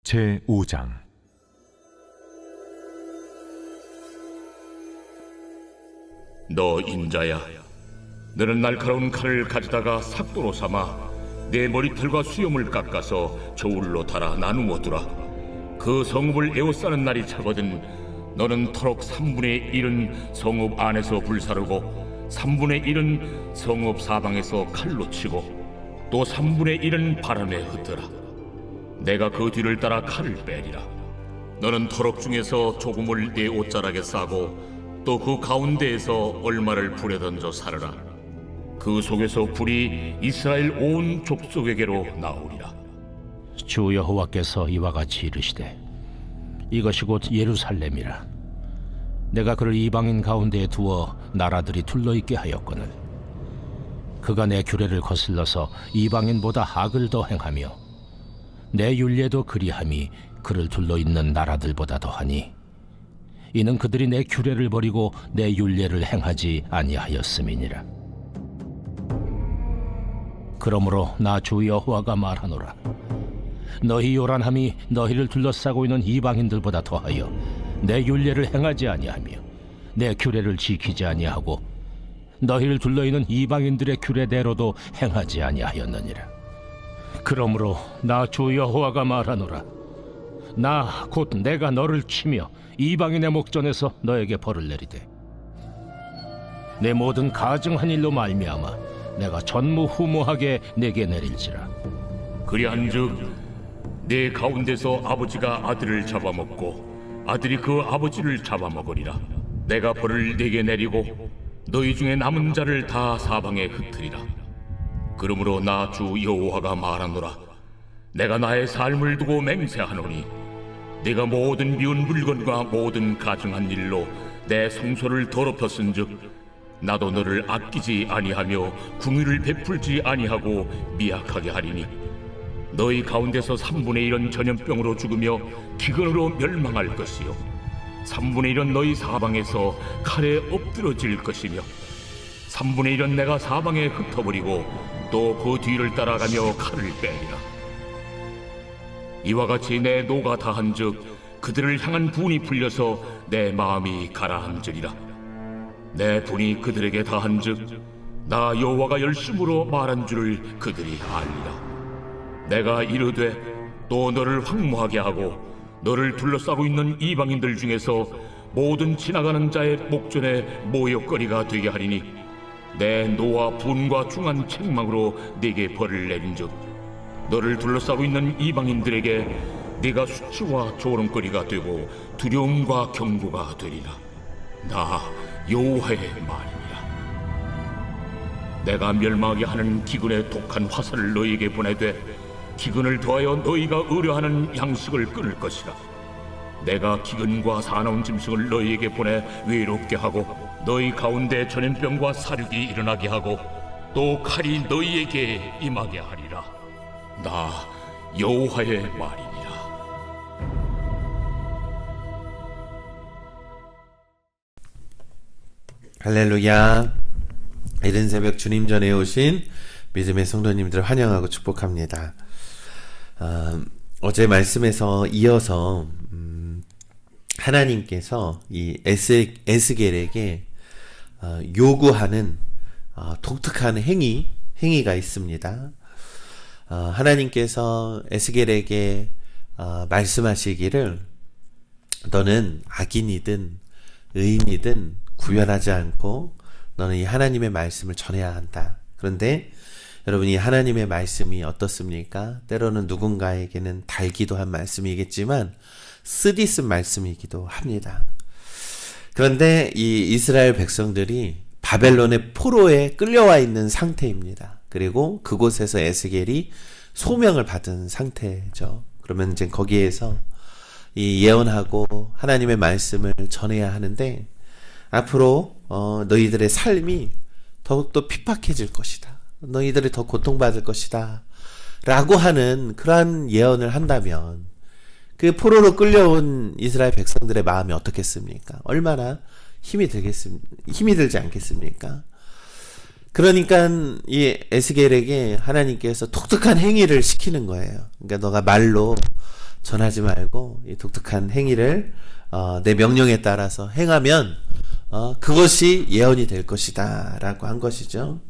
제5장. 너 인자야, 너는 날카로운 칼을 가져다가 삭도로 삼아 내 머리털과 수염을 깎아서 저울로 달아 나누어 두라. 그 성읍을 에워싸는 날이 차거든 너는 터럭 3분의 1은 성읍 안에서 불사르고 3분의 1은 성읍 사방에서 칼로 치고 또 3분의 1은 바람에 흩어라. 내가 그 뒤를 따라 칼을 빼리라. 너는 터럭 중에서 조금을 내 옷자락에 싸고 또 그 가운데에서 얼마를 불에 던져 사르라. 그 속에서 불이 이스라엘 온 족속에게로 나오리라. 주 여호와께서 이와 같이 이르시되 이것이 곧 예루살렘이라. 내가 그를 이방인 가운데에 두어 나라들이 둘러있게 하였거늘 그가 내 규례를 거슬러서 이방인보다 악을 더 행하며 내 율례도 그리함이 그를 둘러있는 나라들보다 더하니 이는 그들이 내 규례를 버리고 내 율례를 행하지 아니하였음이니라. 그러므로 나 주 여호와가 말하노라. 너희 요란함이 너희를 둘러싸고 있는 이방인들보다 더하여 내 율례를 행하지 아니하며 내 규례를 지키지 아니하고 너희를 둘러있는 이방인들의 규례대로도 행하지 아니하였느니라. 그러므로 나 주 여호와가 말하노라. 나 곧 내가 너를 치며 이방인의 목전에서 너에게 벌을 내리되 내 모든 가증한 일로 말미암아 내가 전무후무하게 내게 내릴지라. 그리한즉 내 가운데서 아버지가 아들을 잡아먹고 아들이 그 아버지를 잡아먹으리라. 내가 벌을 내게 내리고 너희 중에 남은 자를 다 사방에 흩으리라. 그러므로 나 주 여호와가 말하노라. 내가 나의 삶을 두고 맹세하노니 네가 모든 미운 물건과 모든 가증한 일로 내 성소를 더럽혔은즉 나도 너를 아끼지 아니하며 궁유를 베풀지 아니하고 미약하게 하리니 너희 가운데서 3분의 1은 전염병으로 죽으며 기근으로 멸망할 것이요 3분의 1은 너희 사방에서 칼에 엎드러질 것이며 3분의 1은 내가 사방에 흩어버리고 또 그 뒤를 따라가며 칼을 빼리라. 이와 같이 내 노가 다한즉 그들을 향한 분이 풀려서 내 마음이 가라앉으리라. 내 분이 그들에게 다한즉 나 여호와가 열심으로 말한 줄을 그들이 알리라. 내가 이르되 또 너를 황무하게 하고 너를 둘러싸고 있는 이방인들 중에서 모든 지나가는 자의 목전에 모욕거리가 되게 하리니 내 노와 분과 중한 책망으로 네게 벌을 내린즉 너를 둘러싸고 있는 이방인들에게 네가 수치와 조롱거리가 되고 두려움과 경고가 되리라. 나 여호와의 말이니라. 내가 멸망하게 하는 기근의 독한 화살을 너희에게 보내되 기근을 더하여 너희가 의뢰하는 양식을 끊을 것이라. 내가 기근과 사나운 짐승을 너희에게 보내 외롭게 하고 너희 가운데 전염병과 사륙이 일어나게 하고 또 칼이 너희에게 임하게 하리라. 나 여호와의 말이니라. 할렐루야. 이른 새벽 주님 전에 오신 믿음의 성도님들 환영하고 축복합니다. 어제 말씀에서 이어서 하나님께서 이 에스겔에게 요구하는 독특한 행위가 있습니다. 하나님께서 에스겔에게 말씀하시기를 너는 악인이든 의인이든 구별하지 않고 너는 이 하나님의 말씀을 전해야 한다. 그런데 여러분, 이 하나님의 말씀이 어떻습니까? 때로는 누군가에게는 달기도 한 말씀이겠지만 쓰디쓴 말씀이기도 합니다. 그런데 이 이스라엘 백성들이 바벨론의 포로에 끌려와 있는 상태입니다. 그리고 그곳에서 에스겔이 소명을 받은 상태죠. 그러면 이제 거기에서 이 예언하고 하나님의 말씀을 전해야 하는데 앞으로 너희들의 삶이 더욱더 핍박해질 것이다. 너희들이 더 고통받을 것이다. 라고 하는 그러한 예언을 한다면 그 포로로 끌려온 이스라엘 백성들의 마음이 어떻겠습니까? 얼마나 힘이 들지 않겠습니까? 그러니까 이 에스겔에게 하나님께서 독특한 행위를 시키는 거예요. 그러니까 너가 말로 전하지 말고 이 독특한 행위를 내 명령에 따라서 행하면 그것이 예언이 될 것이다 라고 한 것이죠.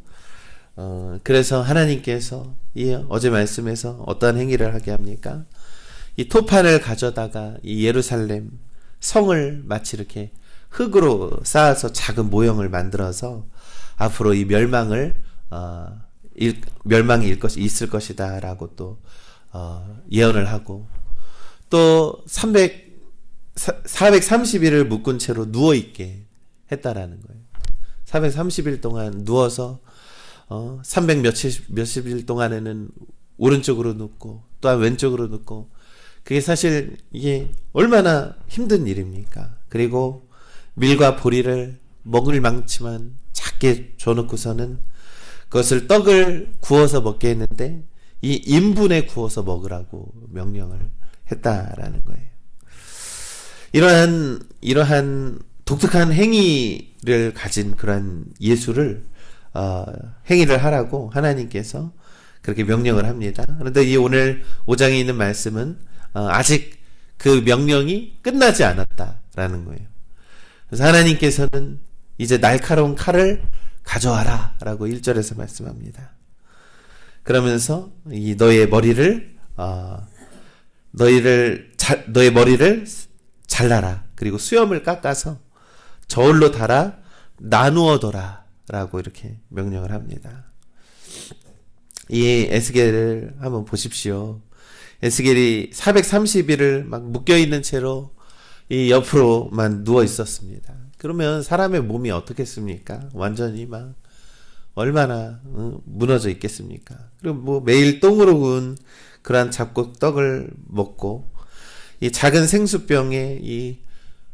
그래서 하나님께서 이 어제 말씀에서 어떠한 행위를 하게 합니까? 이 토판을 가져다가 이 예루살렘 성을 마치 이렇게 흙으로 쌓아서 작은 모형을 만들어서 앞으로 이 멸망이 있을 것이다 라고 또 예언을 하고, 또 430일을 묶은 채로 누워있게 했다라는 거예요. 430일 동안 누워서 300 몇십일 동안에는 오른쪽으로 눕고 또한 왼쪽으로 눕고, 그게 사실 이게 얼마나 힘든 일입니까? 그리고 밀과 보리를 먹을 만치만 작게 줘놓고서는 그것을 떡을 구워서 먹게 했는데 이 인분에 구워서 먹으라고 명령을 했다라는 거예요. 이러한 독특한 행위를 가진 그러한 예수를 행위를 하라고 하나님께서 그렇게 명령을 합니다. 그런데 이 오늘 5장에 있는 말씀은 아직 그 명령이 끝나지 않았다라는 거예요. 그래서 하나님께서는 이제 날카로운 칼을 가져와라 라고 1절에서 말씀합니다. 그러면서 이 너의 머리를 잘라라. 그리고 수염을 깎아서 저울로 달아 나누어둬라 라고 이렇게 명령을 합니다. 이 에스겔을 한번 보십시오. 에스겔이 430일을 막 묶여있는 채로 이 옆으로만 누워 있었습니다. 그러면 사람의 몸이 어떻겠습니까? 완전히 막 얼마나 무너져 있겠습니까? 그리고 뭐 매일 똥으로 구운 그러한 잡고 떡을 먹고 이 작은 생수병에 이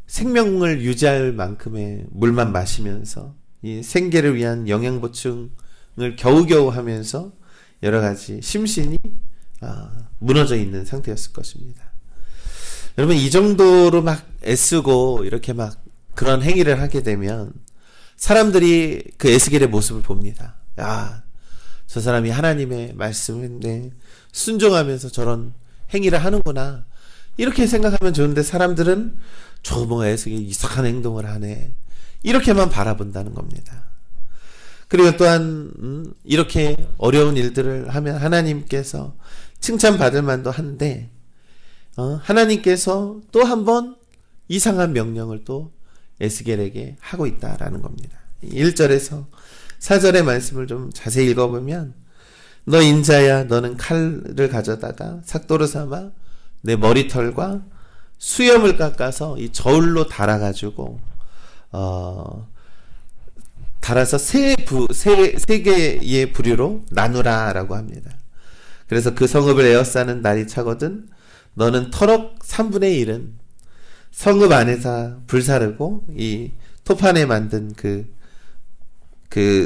생명을 유지할 만큼의 물만 마시면서 이 생계를 위한 영양 보충을 겨우겨우 하면서 여러 가지 심신이 무너져 있는 상태였을 것입니다. 여러분, 이 정도로 막 애쓰고 이렇게 막 그런 행위를 하게 되면 사람들이 그 에스겔의 모습을 봅니다. 야, 저 사람이 하나님의 말씀인데 순종하면서 저런 행위를 하는구나. 이렇게 생각하면 좋은데 사람들은 저 뭔가 에스겔이 이상한 행동을 하네. 이렇게만 바라본다는 겁니다. 그리고 또한 이렇게 어려운 일들을 하면 하나님께서 칭찬받을 만도 한데 하나님께서 또 한 번 이상한 명령을 또 에스겔에게 하고 있다라는 겁니다. 1절에서 4절의 말씀을 좀 자세히 읽어보면, 너 인자야, 너는 칼을 가져다가 삭도로 삼아 내 머리털과 수염을 깎아서 이 저울로 달아가지고 달아서 세 개의 부류로 나누라라고 합니다. 그래서 그 성읍을 에워싸는 날이 차거든 너는 터럭 3분의 1은 성읍 안에서 불사르고 이 토판에 만든 그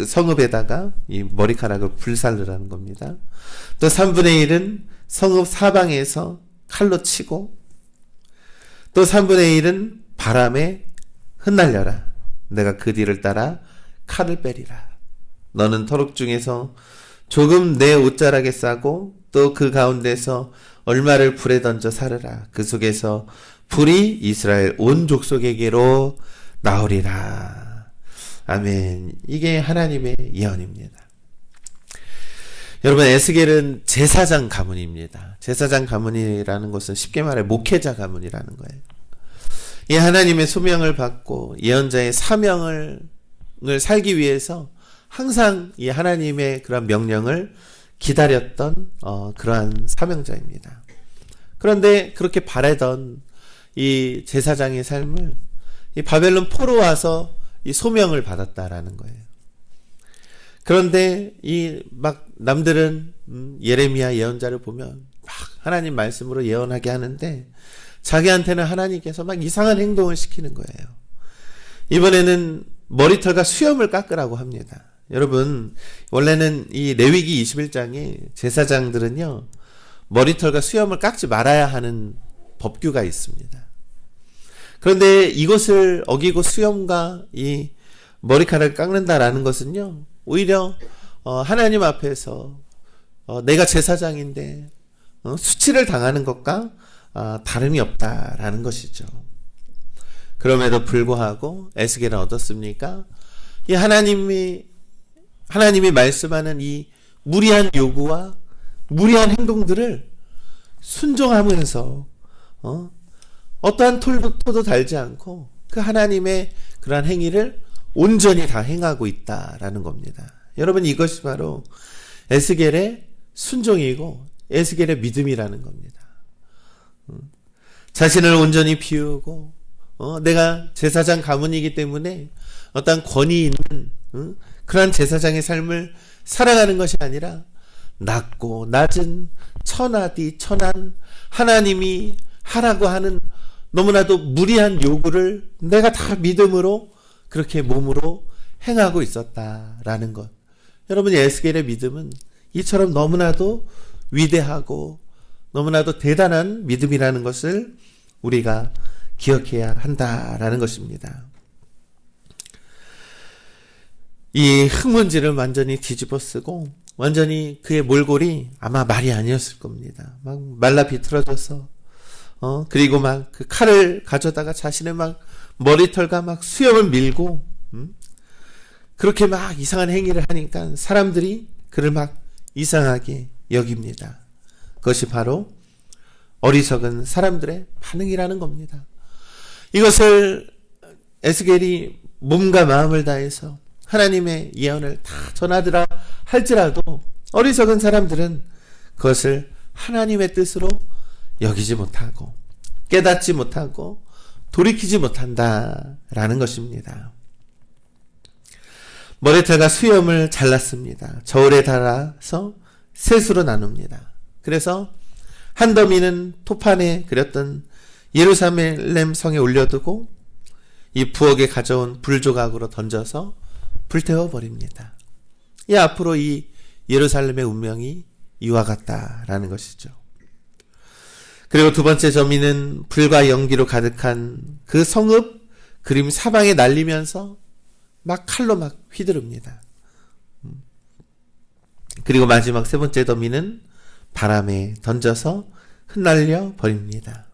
성읍에다가 이 머리카락을 불살르라는 겁니다. 또 3분의 1은 성읍 사방에서 칼로 치고, 또 3분의 1은 바람에 흩날려라. 내가 그 뒤를 따라 칼을 빼리라. 너는 터럭 중에서 조금 내 옷자락에 싸고 또 그 가운데서 얼마를 불에 던져 사르라. 그 속에서 불이 이스라엘 온 족속에게로 나오리라. 아멘. 이게 하나님의 예언입니다. 여러분, 에스겔은 제사장 가문입니다. 제사장 가문이라는 것은 쉽게 말해 목회자 가문이라는 거예요. 이 하나님의 소명을 받고 예언자의 사명을 살기 위해서 항상 이 하나님의 그런 명령을 기다렸던 그러한 사명자입니다. 그런데 그렇게 바라던 이 제사장의 삶을 이 바벨론 포로 와서 이 소명을 받았다라는 거예요. 그런데 이 막 남들은 예레미야 예언자를 보면 막 하나님 말씀으로 예언하게 하는데 자기한테는 하나님께서 막 이상한 행동을 시키는 거예요. 이번에는 머리털과 수염을 깎으라고 합니다. 여러분, 원래는 이 레위기 21장에 제사장들은요 머리털과 수염을 깎지 말아야 하는 법규가 있습니다. 그런데 이것을 어기고 수염과 이 머리카락을 깎는다라는 것은요 오히려 하나님 앞에서 내가 제사장인데 수치를 당하는 것과 다름이 없다라는 것이죠. 그럼에도 불구하고 에스겔은 어떻습니까? 이 하나님이 말씀하는 이 무리한 요구와 무리한 행동들을 순종하면서 어떠한 토도 달지 않고 그 하나님의 그러한 행위를 온전히 다 행하고 있다라는 겁니다. 여러분, 이것이 바로 에스겔의 순종이고 에스겔의 믿음이라는 겁니다. 자신을 온전히 비우고 내가 제사장 가문이기 때문에 어떤 권위 있는 그러한 제사장의 삶을 살아가는 것이 아니라 낮고 낮은 천하디 천한 하나님이 하라고 하는 너무나도 무리한 요구를 내가 다 믿음으로 그렇게 몸으로 행하고 있었다라는 것. 여러분, 에스겔의 믿음은 이처럼 너무나도 위대하고 너무나도 대단한 믿음이라는 것을 우리가 기억해야 한다라는 것입니다. 이 흙먼지를 완전히 뒤집어 쓰고 완전히 그의 몰골이 아마 말이 아니었을 겁니다. 막 말라 비틀어져서 그리고 막 그 칼을 가져다가 자신의 막 머리털과 막 수염을 밀고 그렇게 막 이상한 행위를 하니까 사람들이 그를 막 이상하게 여깁니다. 그것이 바로 어리석은 사람들의 반응이라는 겁니다. 이것을 에스겔이 몸과 마음을 다해서 하나님의 예언을 다 전하더라 할지라도 어리석은 사람들은 그것을 하나님의 뜻으로 여기지 못하고 깨닫지 못하고 돌이키지 못한다라는 것입니다. 머리털과 수염을 잘랐습니다. 저울에 달아서 셋으로 나눕니다. 그래서 한 더미는 토판에 그렸던 예루살렘 성에 올려두고 이 부엌에 가져온 불조각으로 던져서 불태워 버립니다. 이 앞으로 이 예루살렘의 운명이 이와 같다라는 것이죠. 그리고 두 번째 더미는 불과 연기로 가득한 그 성읍 그림 사방에 날리면서 막 칼로 막 휘두릅니다. 그리고 마지막 세 번째 더미는 바람에 던져서 흩날려 버립니다.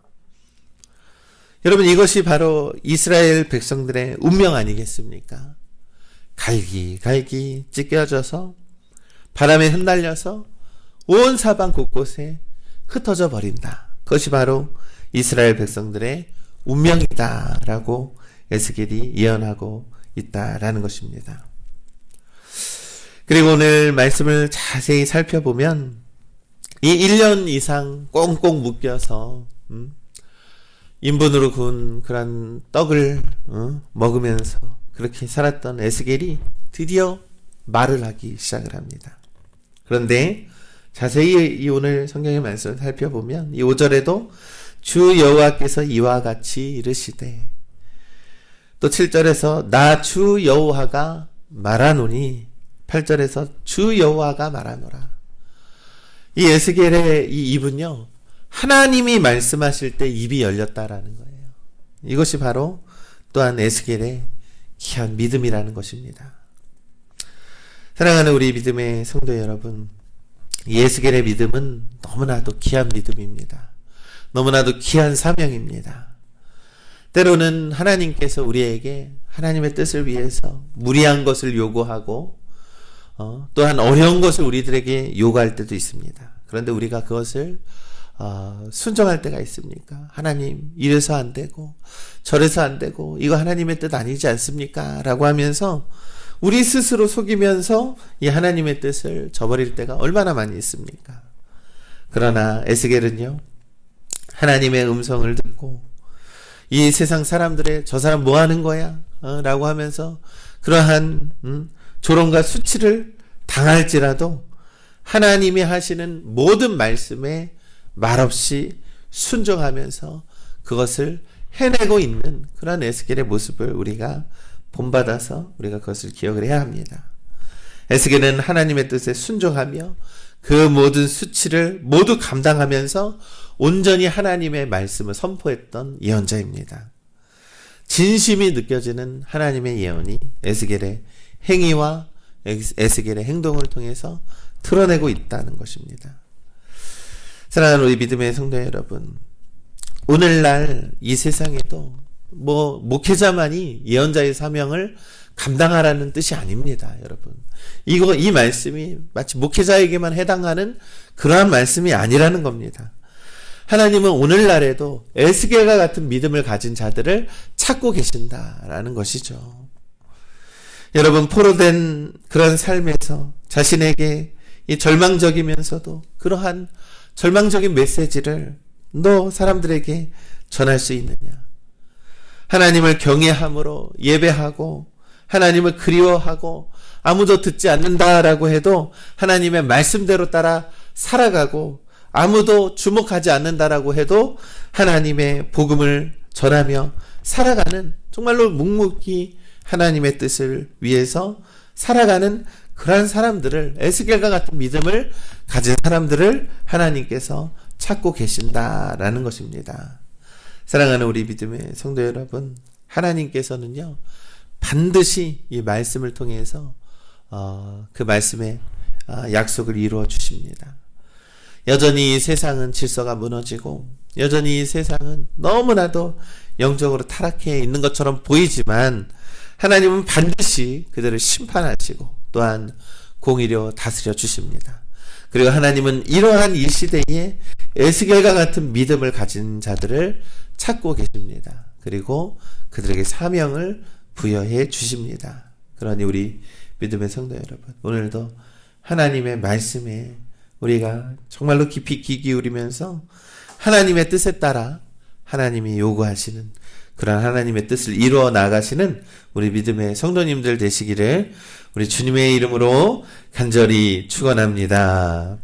여러분, 이것이 바로 이스라엘 백성들의 운명 아니겠습니까? 갈기갈기 찢겨져서 바람에 흩날려서 온 사방 곳곳에 흩어져 버린다. 그것이 바로 이스라엘 백성들의 운명이다라고 에스겔이 예언하고 있다라는 것입니다. 그리고 오늘 말씀을 자세히 살펴보면 이 1년 이상 꽁꽁 묶여서 인분으로 구운 그런 떡을 먹으면서 그렇게 살았던 에스겔이 드디어 말을 하기 시작을 합니다. 그런데 자세히 이 오늘 성경의 말씀을 살펴보면 이 5절에도 주 여호와께서 이와 같이 이르시되, 또 7절에서 나 주 여호와가 말하노니, 8절에서 주 여호와가 말하노라. 이 에스겔의 이 입은요, 하나님이 말씀하실 때 입이 열렸다라는 거예요. 이것이 바로 또한 에스겔의 귀한 믿음이라는 것입니다. 사랑하는 우리 믿음의 성도 여러분, 이 에스겔의 믿음은 너무나도 귀한 믿음입니다. 너무나도 귀한 사명입니다. 때로는 하나님께서 우리에게 하나님의 뜻을 위해서 무리한 것을 요구하고 또한 어려운 것을 우리들에게 요구할 때도 있습니다. 그런데 우리가 그것을 순종할 때가 있습니까? 하나님, 이래서 안 되고 저래서 안 되고 이거 하나님의 뜻 아니지 않습니까? 라고 하면서 우리 스스로 속이면서 이 하나님의 뜻을 저버릴 때가 얼마나 많이 있습니까? 그러나 에스겔은요, 하나님의 음성을 듣고 이 세상 사람들의 저 사람 뭐 하는 거야? 라고 하면서 그러한 조롱과 수치를 당할지라도 하나님이 하시는 모든 말씀에 말없이 순종하면서 그것을 해내고 있는 그런 에스겔의 모습을 우리가 본받아서 우리가 그것을 기억을 해야 합니다. 에스겔은 하나님의 뜻에 순종하며 그 모든 수치를 모두 감당하면서 온전히 하나님의 말씀을 선포했던 예언자입니다. 진심이 느껴지는 하나님의 예언이 에스겔의 행위와 에스겔의 행동을 통해서 드러내고 있다는 것입니다. 사랑하는 우리 믿음의 성도 여러분, 오늘날 이 세상에도 뭐 목회자만이 예언자의 사명을 감당하라는 뜻이 아닙니다, 여러분. 이 말씀이 마치 목회자에게만 해당하는 그러한 말씀이 아니라는 겁니다. 하나님은 오늘날에도 에스겔과 같은 믿음을 가진 자들을 찾고 계신다라는 것이죠. 여러분, 포로된 그런 삶에서 자신에게 이 절망적이면서도 그러한 절망적인 메시지를 너 사람들에게 전할 수 있느냐? 하나님을 경외함으로 예배하고 하나님을 그리워하고 아무도 듣지 않는다라고 해도 하나님의 말씀대로 따라 살아가고 아무도 주목하지 않는다라고 해도 하나님의 복음을 전하며 살아가는, 정말로 묵묵히 하나님의 뜻을 위해서 살아가는 그러한 사람들을, 에스겔과 같은 믿음을 가진 사람들을 하나님께서 찾고 계신다라는 것입니다. 사랑하는 우리 믿음의 성도 여러분, 하나님께서는요 반드시 이 말씀을 통해서 그 말씀의 약속을 이루어 주십니다. 여전히 이 세상은 질서가 무너지고 여전히 이 세상은 너무나도 영적으로 타락해 있는 것처럼 보이지만 하나님은 반드시 그들을 심판하시고 또한 공의로 다스려 주십니다. 그리고 하나님은 이러한 이 시대에 에스겔과 같은 믿음을 가진 자들을 찾고 계십니다. 그리고 그들에게 사명을 부여해 주십니다. 그러니 우리 믿음의 성도 여러분, 오늘도 하나님의 말씀에 우리가 정말로 깊이 귀 기울이면서 하나님의 뜻에 따라 하나님이 요구하시는 그런 하나님의 뜻을 이루어 나가시는 우리 믿음의 성도님들 되시기를 우리 주님의 이름으로 간절히 축원합니다.